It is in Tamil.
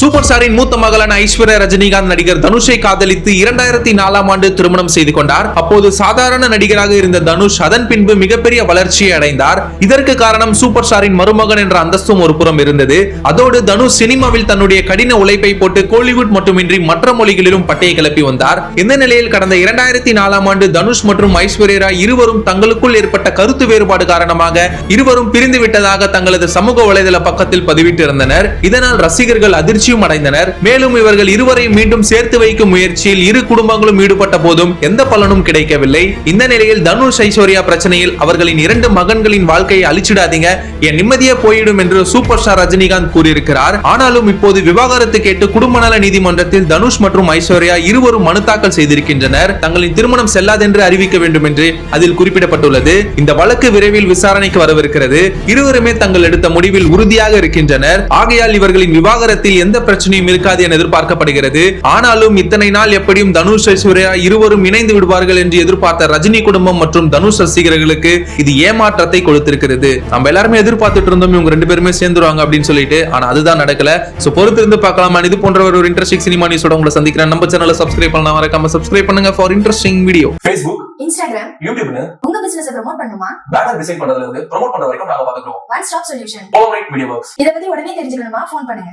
சூப்பர் ஸ்டாரின் மூத்த மகளான ஐஸ்வர்யா ரஜினிகாந்த் நடிகர் தனுஷை காதலித்து 2004ஆம் ஆண்டு திருமணம் செய்து கொண்டார். அப்போது சாதாரண நடிகராக இருந்த தனுஷ் அதன் பின்பு மிகப்பெரிய வளர்ச்சியை அடைந்தார். இதற்கு காரணம் சூப்பர் ஸ்டாரின் மருமகன் என்ற அந்தஸ்தும் ஒரு புறம் இருந்தது. அதோடு தனுஷ் சினிமாவில் தன்னுடைய கடின உழைப்பை போட்டு கோலிவுட் மட்டுமின்றி மற்ற மொழிகளிலும் பட்டையை கிளப்பி வந்தார். இந்த நிலையில் கடந்த 2004ஆம் ஆண்டு தனுஷ் மற்றும் ஐஸ்வர்யா இருவரும் தங்களுக்குள் ஏற்பட்ட கருத்து வேறுபாடு காரணமாக இருவரும் பிரிந்து விட்டதாக தங்களது சமூக வலைதள பக்கத்தில் பதிவிட்டிருந்தனர். இதனால் ரசிகர்கள் அதிர்ச்சியும் அடைந்தனர். மேலும் இவர்கள் இருவரையும் மீண்டும் சேர்த்து வைக்கும் முயற்சியில் இரு குடும்பங்களும் ஈடுபட்ட போதும் எந்த பலனும் கிடைக்கவில்லை. இந்த நிலையில் தனுஷ் ஐஸ்வர்யா பிரச்சனையில் அவர்களின் 2 மகன்களின் வாழ்க்கையை அழிச்சிடாதீங்க, என் நிம்மதியே போயிடும் என்று சூப்பர் ஸ்டார் ரஜினிகாந்த் கூறியிருக்கிறார். ஆனாலும் இப்போது விவாகரத்து கேட்டு குடும்ப நல நீதிமன்றத்தில் தனுஷ் மற்றும் ஐஸ்வர்யா இருவரும் மனு தாக்கல் செய்திருக்கின்றனர். தங்களின் திருமணம் செல்லாதென்று அறிவிக்க வேண்டும் என்று அதில் குறிப்பிடப்பட்டுள்ளது. இந்த வழக்கு விரைவில் விசாரணைக்கு வரவிருக்கிறது. இருவருமே தங்கள் எடுத்த முடிவில் உறுதியாக இருக்கின்றனர். ஆகையால் இவர்களின் விவாகரத்தில் எந்த பிரச்சனையும் இருக்காது என எதிர்பார்க்கப்படுகிறது. ஆனாலும் இத்தனை நாள் எப்படியும் தனுஷ் ஐஸ்வர்யா இருவரும் இணைந்து விடுவார்கள் என்று எதிர்பார்த்த ரஜினி குடும்பம் மற்றும் தனுஷ் ரசிகர்களுக்கு இது ஏமாற்றத்தை கொடுத்திருக்கிறது. நம்ம எல்லாருமே எதிர்பார்த்துட்டு இருந்தோம் இவங்க 2 பேருமே சேர்ந்துருவாங்க அப்படின்னு சொல்லிட்டு. ஆனா அதுதான் நடக்கல. சோ பொறுத்து இருந்து பார்க்கலாம். இது போன்ற ஒரு இன்ட்ரெஸ்டிங் சினிமா நியூஸோட உங்களை சந்திக்கிறேன். நம்ம சேனலை சப்ஸ்கிரைப் பண்ணலாம், மறக்காம சப்ஸ்கிரைப் பண்ணுங்க for interesting video. Facebook, Instagram, YouTube உங்க பிசினஸ் ப்ரோமோட் பண்ணுமா? பேனர் டிசைன் பண்றதுல இருந்து ப்ரோமோட் பண்ற வரைக்கும் நாங்க பாத்துக்கிறோம். One stop solution. All right Media Works. இத பத்தி உடனே தெரிஞ்சுக்கணுமா? ஃபோன் பண்ணுங்க.